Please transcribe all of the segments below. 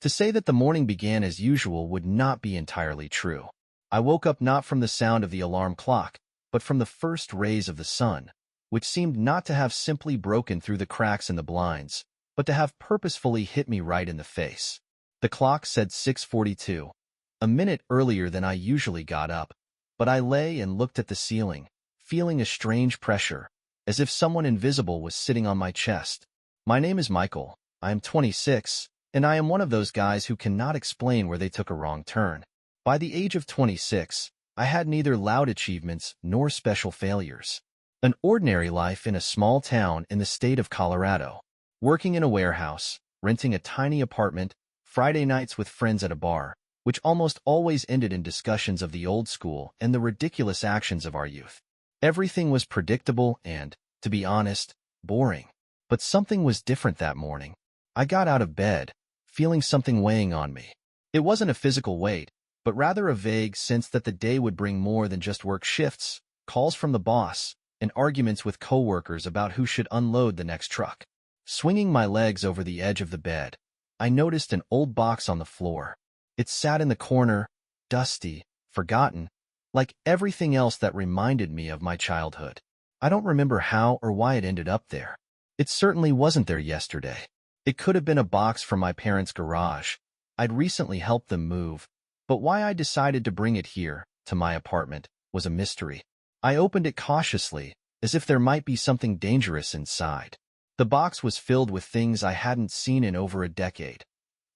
To say that the morning began as usual would not be entirely true. I woke up not from the sound of the alarm clock, but from the first rays of the sun, which seemed not to have simply broken through the cracks in the blinds, but to have purposefully hit me right in the face. The clock said 6:42, a minute earlier than I usually got up, but I lay and looked at the ceiling, feeling a strange pressure, as if someone invisible was sitting on my chest. My name is Michael. I am 26, and I am one of those guys who cannot explain where they took a wrong turn. By the age of 26, I had neither loud achievements nor special failures. An ordinary life in a small town in the state of Colorado, working in a warehouse, renting a tiny apartment, Friday nights with friends at a bar, which almost always ended in discussions of the old school and the ridiculous actions of our youth. Everything was predictable and, to be honest, boring. But something was different that morning. I got out of bed, feeling something weighing on me. It wasn't a physical weight, but rather a vague sense that the day would bring more than just work shifts, calls from the boss, and arguments with coworkers about who should unload the next truck. Swinging my legs over the edge of the bed, I noticed an old box on the floor. It sat in the corner, dusty, forgotten, like everything else that reminded me of my childhood. I don't remember how or why it ended up there. It certainly wasn't there yesterday. It could have been a box from my parents' garage. I'd recently helped them move, but why I decided to bring it here, to my apartment, was a mystery. I opened it cautiously, as if there might be something dangerous inside. The box was filled with things I hadn't seen in over a decade.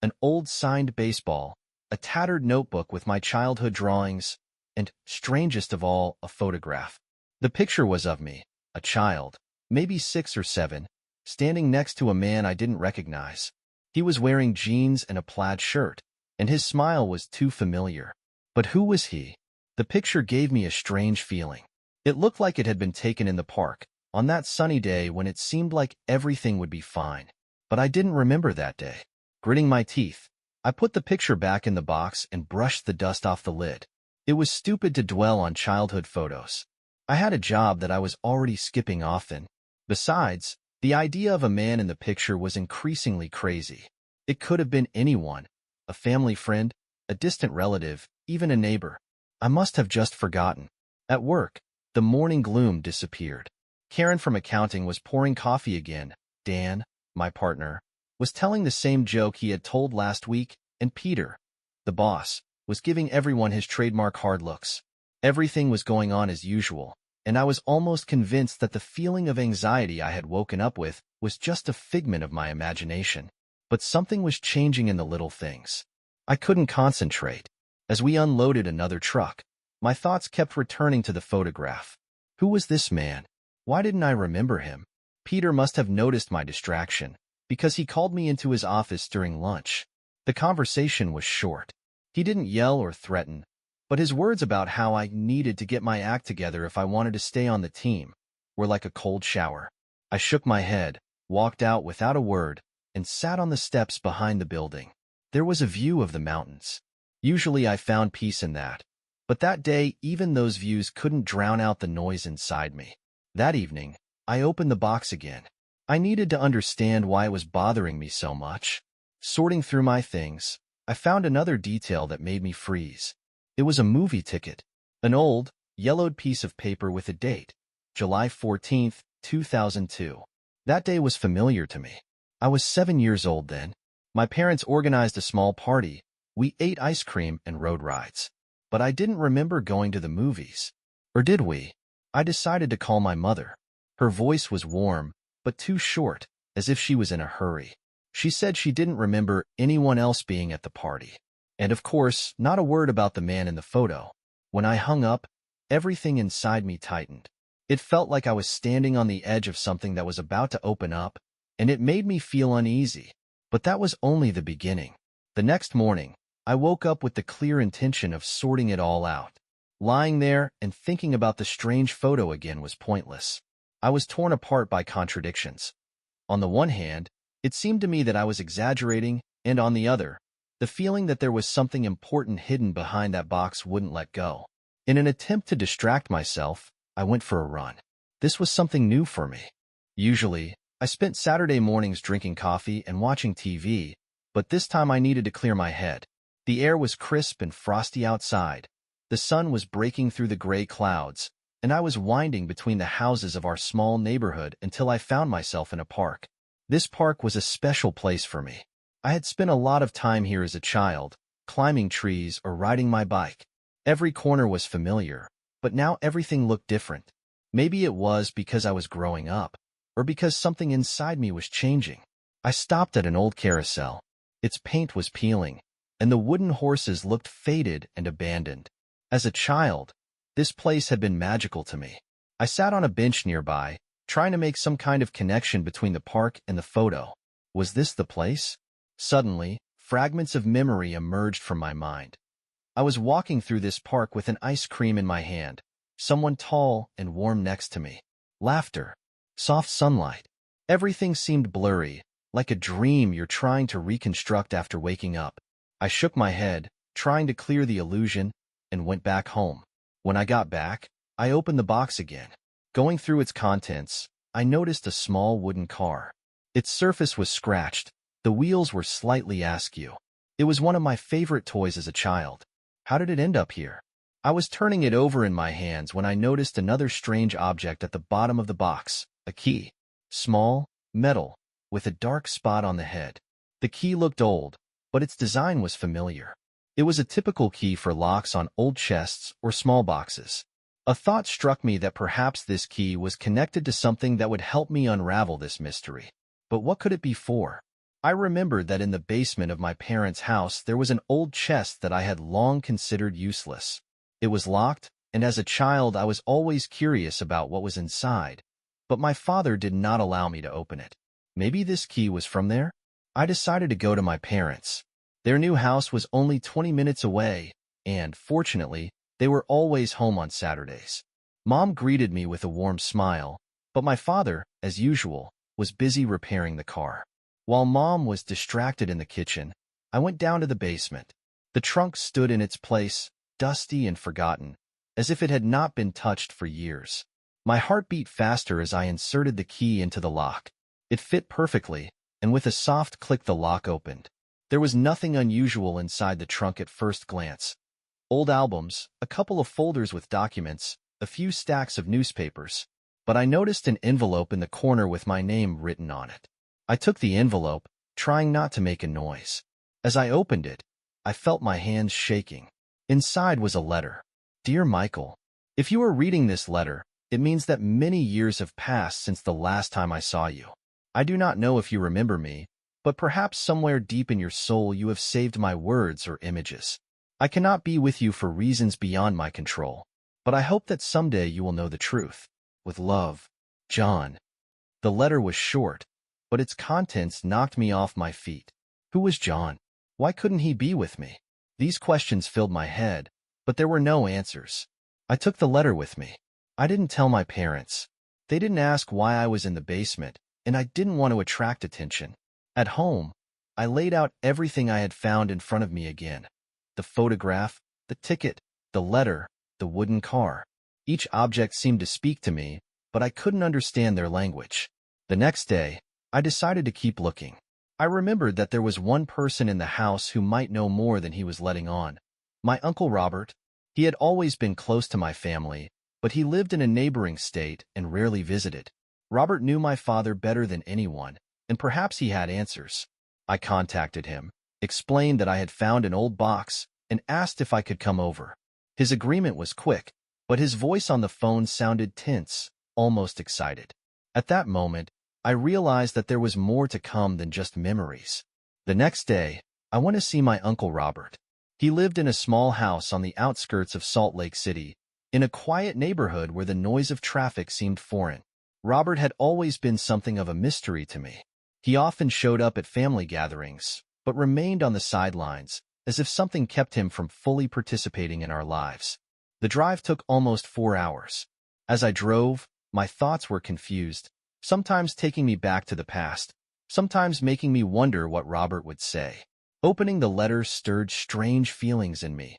An old signed baseball, a tattered notebook with my childhood drawings, and, strangest of all, a photograph. The picture was of me, a child, maybe 6 or 7, standing next to a man I didn't recognize. He was wearing jeans and a plaid shirt, and his smile was too familiar. But who was he? The picture gave me a strange feeling. It looked like it had been taken in the park, on that sunny day when it seemed like everything would be fine. But I didn't remember that day. Gritting my teeth, I put the picture back in the box and brushed the dust off the lid. It was stupid to dwell on childhood photos. I had a job that I was already skipping often. Besides, the idea of a man in the picture was increasingly crazy. It could have been anyone, a family friend, a distant relative, even a neighbor. I must have just forgotten. At work, the morning gloom disappeared. Karen from accounting was pouring coffee again. Dan, my partner, was telling the same joke he had told last week, and Peter, the boss, was giving everyone his trademark hard looks. Everything was going on as usual, and I was almost convinced that the feeling of anxiety I had woken up with was just a figment of my imagination. But something was changing in the little things. I couldn't concentrate. As we unloaded another truck, my thoughts kept returning to the photograph. Who was this man? Why didn't I remember him? Peter must have noticed my distraction, because he called me into his office during lunch. The conversation was short. He didn't yell or threaten, but his words about how I needed to get my act together if I wanted to stay on the team were like a cold shower. I shook my head, walked out without a word, and sat on the steps behind the building. There was a view of the mountains. Usually I found peace in that, but that day even those views couldn't drown out the noise inside me. That evening, I opened the box again. I needed to understand why it was bothering me so much. Sorting through my things, I found another detail that made me freeze. It was a movie ticket, an old, yellowed piece of paper with a date, July 14th, 2002. That day was familiar to me. I was 7 years old then. My parents organized a small party. We ate ice cream and rode rides. But I didn't remember going to the movies. Or did we? I decided to call my mother. Her voice was warm, but too short, as if she was in a hurry. She said she didn't remember anyone else being at the party. And of course, not a word about the man in the photo. When I hung up, everything inside me tightened. It felt like I was standing on the edge of something that was about to open up, and it made me feel uneasy. But that was only the beginning. The next morning, I woke up with the clear intention of sorting it all out. Lying there and thinking about the strange photo again was pointless. I was torn apart by contradictions. On the one hand, it seemed to me that I was exaggerating, and on the other, the feeling that there was something important hidden behind that box wouldn't let go. In an attempt to distract myself, I went for a run. This was something new for me. Usually, I spent Saturday mornings drinking coffee and watching TV, But this time I needed to clear my head. The air was crisp and frosty outside. The sun was breaking through the gray clouds, and I was winding between the houses of our small neighborhood until I found myself in a park. This park was a special place for me. I had spent a lot of time here as a child, climbing trees or riding my bike. Every corner was familiar, but now everything looked different. Maybe it was because I was growing up, or because something inside me was changing. I stopped at an old carousel. Its paint was peeling, and the wooden horses looked faded and abandoned. As a child, this place had been magical to me. I sat on a bench nearby, trying to make some kind of connection between the park and the photo. Was this the place? Suddenly, fragments of memory emerged from my mind. I was walking through this park with an ice cream in my hand, someone tall and warm next to me. Laughter. Soft sunlight. Everything seemed blurry, like a dream you're trying to reconstruct after waking up. I shook my head, trying to clear the illusion, and went back home. When I got back, I opened the box again. Going through its contents, I noticed a small wooden car. Its surface was scratched. The wheels were slightly askew. It was one of my favorite toys as a child. How did it end up here? I was turning it over in my hands when I noticed another strange object at the bottom of the box, a key. Small, metal, with a dark spot on the head. The key looked old, but its design was familiar. It was a typical key for locks on old chests or small boxes. A thought struck me that perhaps this key was connected to something that would help me unravel this mystery. But what could it be for? I remembered that in the basement of my parents' house there was an old chest that I had long considered useless. It was locked, and as a child I was always curious about what was inside, but my father did not allow me to open it. Maybe this key was from there? I decided to go to my parents'. Their new house was only 20 minutes away, and, fortunately, they were always home on Saturdays. Mom greeted me with a warm smile, but my father, as usual, was busy repairing the car. While Mom was distracted in the kitchen, I went down to the basement. The trunk stood in its place, dusty and forgotten, as if it had not been touched for years. My heart beat faster as I inserted the key into the lock. It fit perfectly, and with a soft click the lock opened. There was nothing unusual inside the trunk at first glance. Old albums, a couple of folders with documents, a few stacks of newspapers. But I noticed an envelope in the corner with my name written on it. I took the envelope, trying not to make a noise. As I opened it, I felt my hands shaking. Inside was a letter. Dear Michael, if you are reading this letter, it means that many years have passed since the last time I saw you. I do not know if you remember me, but perhaps somewhere deep in your soul you have saved my words or images. I cannot be with you for reasons beyond my control, but I hope that someday you will know the truth. With love, John. The letter was short, but its contents knocked me off my feet. Who was John? Why couldn't he be with me? These questions filled my head, but there were no answers. I took the letter with me. I didn't tell my parents. They didn't ask why I was in the basement, and I didn't want to attract attention. At home, I laid out everything I had found in front of me again. The photograph, the ticket, the letter, the wooden car. Each object seemed to speak to me, but I couldn't understand their language. The next day, I decided to keep looking. I remembered that there was one person in the house who might know more than he was letting on. My Uncle Robert. He had always been close to my family, but he lived in a neighboring state and rarely visited. Robert knew my father better than anyone, and perhaps he had answers. I contacted him, explained that I had found an old box, and asked if I could come over. His agreement was quick, but his voice on the phone sounded tense, almost excited. At that moment, I realized that there was more to come than just memories. The next day, I went to see my Uncle Robert. He lived in a small house on the outskirts of Salt Lake City, in a quiet neighborhood where the noise of traffic seemed foreign. Robert had always been something of a mystery to me. He often showed up at family gatherings, but remained on the sidelines, as if something kept him from fully participating in our lives. The drive took almost 4 hours. As I drove, my thoughts were confused, sometimes taking me back to the past, sometimes making me wonder what Robert would say. Opening the letter stirred strange feelings in me.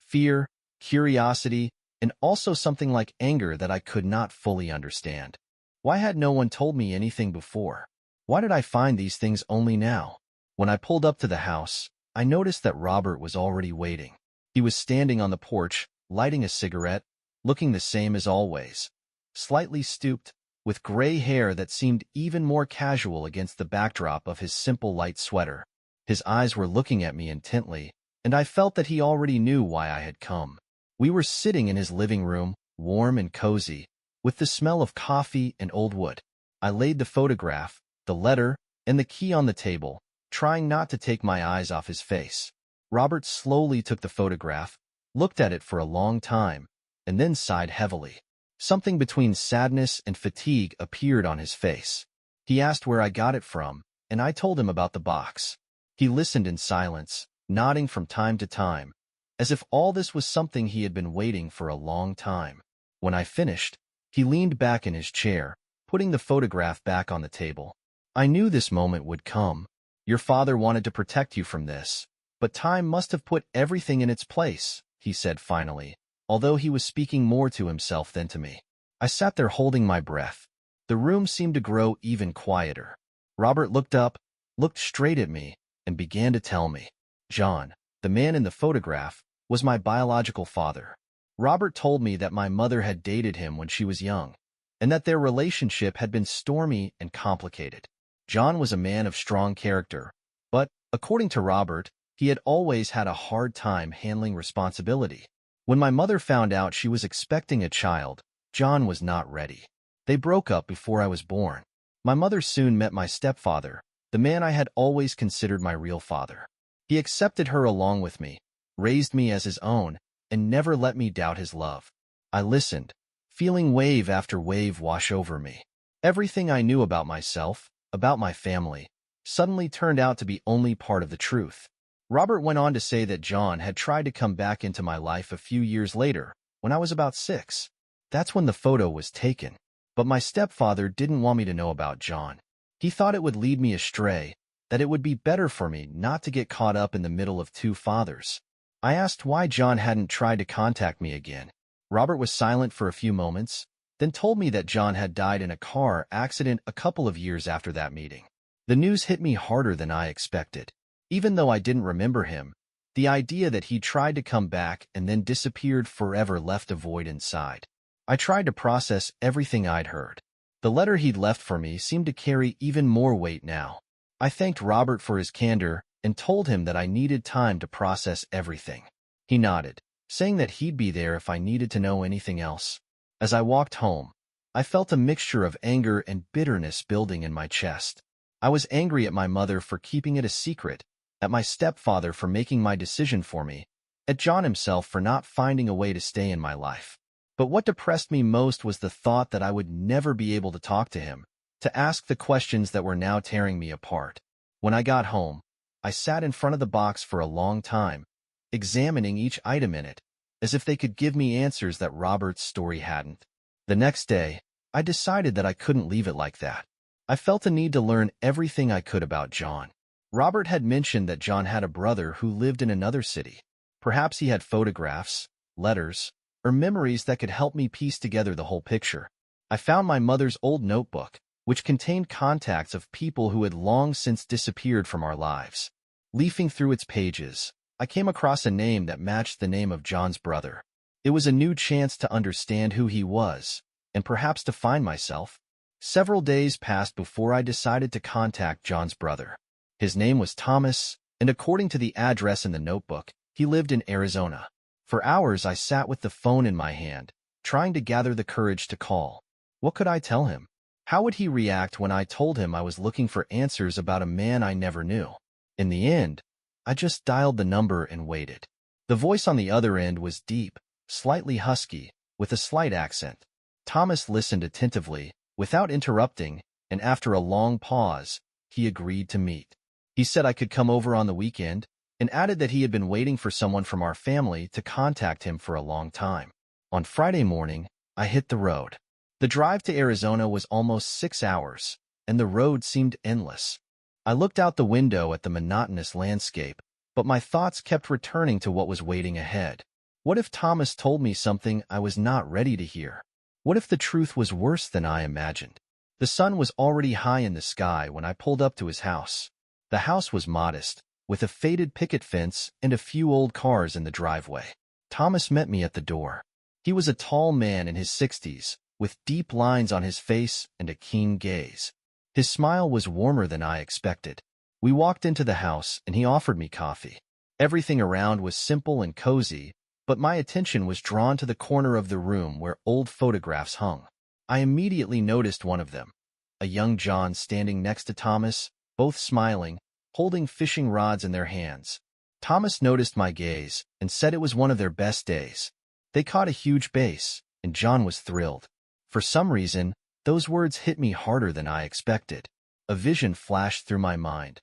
Fear, curiosity, and also something like anger that I could not fully understand. Why had no one told me anything before? Why did I find these things only now? When I pulled up to the house, I noticed that Robert was already waiting. He was standing on the porch, lighting a cigarette, looking the same as always. Slightly stooped, with gray hair that seemed even more casual against the backdrop of his simple light sweater. His eyes were looking at me intently, and I felt that he already knew why I had come. We were sitting in his living room, warm and cozy, with the smell of coffee and old wood. I laid the photograph, the letter, and the key on the table, trying not to take my eyes off his face. Robert slowly took the photograph, looked at it for a long time, and then sighed heavily. Something between sadness and fatigue appeared on his face. He asked where I got it from, and I told him about the box. He listened in silence, nodding from time to time, as if all this was something he had been waiting for a long time. When I finished, he leaned back in his chair, putting the photograph back on the table. I knew this moment would come. Your father wanted to protect you from this, but time must have put everything in its place, he said finally, although he was speaking more to himself than to me. I sat there holding my breath. The room seemed to grow even quieter. Robert looked up, looked straight at me, and began to tell me. John, the man in the photograph, was my biological father. Robert told me that my mother had dated him when she was young, and that their relationship had been stormy and complicated. John was a man of strong character, but, according to Robert, he had always had a hard time handling responsibility. When my mother found out she was expecting a child, John was not ready. They broke up before I was born. My mother soon met my stepfather, the man I had always considered my real father. He accepted her along with me, raised me as his own, and never let me doubt his love. I listened, feeling wave after wave wash over me. Everything I knew about myself, about my family, suddenly turned out to be only part of the truth. Robert went on to say that John had tried to come back into my life a few years later, when I was about 6. That's when the photo was taken. But my stepfather didn't want me to know about John. He thought it would lead me astray, that it would be better for me not to get caught up in the middle of two fathers. I asked why John hadn't tried to contact me again. Robert was silent for a few moments, then told me that John had died in a car accident a couple of years after that meeting. The news hit me harder than I expected. Even though I didn't remember him, the idea that he tried to come back and then disappeared forever left a void inside. I tried to process everything I'd heard. The letter he'd left for me seemed to carry even more weight now. I thanked Robert for his candor and told him that I needed time to process everything. He nodded, saying that he'd be there if I needed to know anything else. As I walked home, I felt a mixture of anger and bitterness building in my chest. I was angry at my mother for keeping it a secret, at my stepfather for making my decision for me, at John himself for not finding a way to stay in my life. But what depressed me most was the thought that I would never be able to talk to him, to ask the questions that were now tearing me apart. When I got home, I sat in front of the box for a long time, examining each item in it, as if they could give me answers that Robert's story hadn't. The next day, I decided that I couldn't leave it like that. I felt a need to learn everything I could about John. Robert had mentioned that John had a brother who lived in another city. Perhaps he had photographs, letters, or memories that could help me piece together the whole picture. I found my mother's old notebook, which contained contacts of people who had long since disappeared from our lives. Leafing through its pages, I came across a name that matched the name of John's brother. It was a new chance to understand who he was, and perhaps to find myself. Several days passed before I decided to contact John's brother. His name was Thomas, and according to the address in the notebook, he lived in Arizona. For hours I sat with the phone in my hand, trying to gather the courage to call. What could I tell him? How would he react when I told him I was looking for answers about a man I never knew? In the end, I just dialed the number and waited. The voice on the other end was deep, slightly husky, with a slight accent. Thomas listened attentively, without interrupting, and after a long pause, he agreed to meet. He said I could come over on the weekend, and added that he had been waiting for someone from our family to contact him for a long time. On Friday morning, I hit the road. The drive to Arizona was almost 6 hours, and the road seemed endless. I looked out the window at the monotonous landscape, but my thoughts kept returning to what was waiting ahead. What if Thomas told me something I was not ready to hear? What if the truth was worse than I imagined? The sun was already high in the sky when I pulled up to his house. The house was modest, with a faded picket fence and a few old cars in the driveway. Thomas met me at the door. He was a tall man in his 60s, with deep lines on his face and a keen gaze. His smile was warmer than I expected. We walked into the house and he offered me coffee. Everything around was simple and cozy, but my attention was drawn to the corner of the room where old photographs hung. I immediately noticed one of them, a young John standing next to Thomas, both smiling, holding fishing rods in their hands. Thomas noticed my gaze and said it was one of their best days. They caught a huge bass, and John was thrilled. For some reason, those words hit me harder than I expected. A vision flashed through my mind.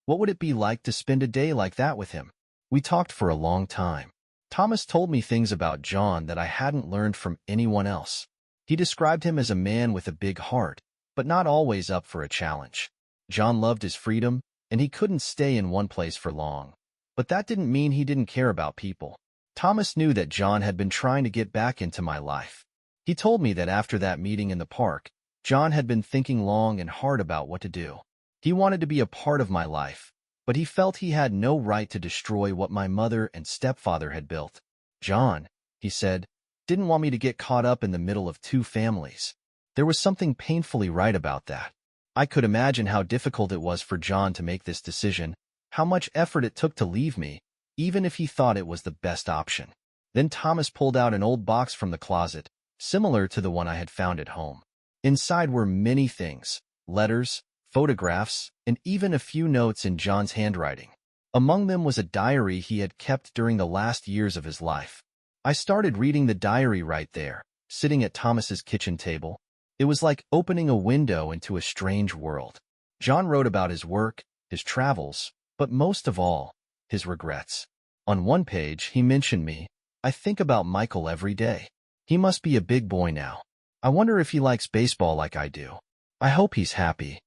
What would it be like to spend a day like that with him? We talked for a long time. Thomas told me things about John that I hadn't learned from anyone else. He described him as a man with a big heart, but not always up for a challenge. John loved his freedom, and he couldn't stay in one place for long. But that didn't mean he didn't care about people. Thomas knew that John had been trying to get back into my life. He told me that after that meeting in the park, John had been thinking long and hard about what to do. He wanted to be a part of my life, but he felt he had no right to destroy what my mother and stepfather had built. John, he said, didn't want me to get caught up in the middle of two families. There was something painfully right about that. I could imagine how difficult it was for John to make this decision, how much effort it took to leave me, even if he thought it was the best option. Then Thomas pulled out an old box from the closet, similar to the one I had found at home. Inside were many things, letters, photographs, and even a few notes in John's handwriting. Among them was a diary he had kept during the last years of his life. I started reading the diary right there, sitting at Thomas's kitchen table. It was like opening a window into a strange world. John wrote about his work, his travels, but most of all, his regrets. On one page, he mentioned me. I think about Michael every day. He must be a big boy now. I wonder if he likes baseball like I do. I hope he's happy.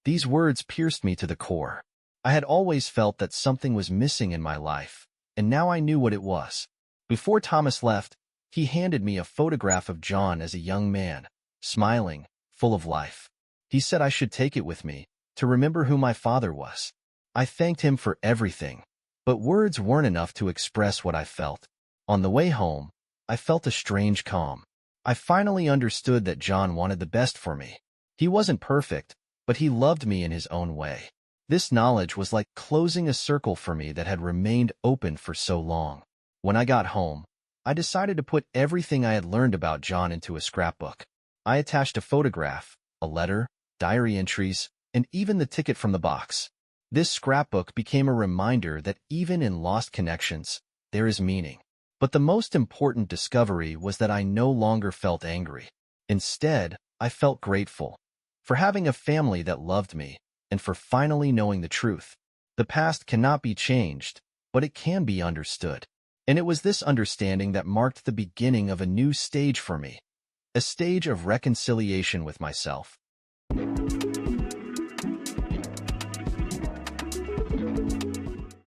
These words pierced me to the core. I had always felt that something was missing in my life, and now I knew what it was. Before Thomas left, he handed me a photograph of John as a young man, smiling, full of life. He said I should take it with me, to remember who my father was. I thanked him for everything, but words weren't enough to express what I felt. On the way home, I felt a strange calm. I finally understood that John wanted the best for me. He wasn't perfect, but he loved me in his own way. This knowledge was like closing a circle for me that had remained open for so long. When I got home, I decided to put everything I had learned about John into a scrapbook. I attached a photograph, a letter, diary entries, and even the ticket from the box. This scrapbook became a reminder that even in lost connections, there is meaning. But the most important discovery was that I no longer felt angry. Instead, I felt grateful for having a family that loved me and for finally knowing the truth. The past cannot be changed, but it can be understood. And it was this understanding that marked the beginning of a new stage for me, a stage of reconciliation with myself.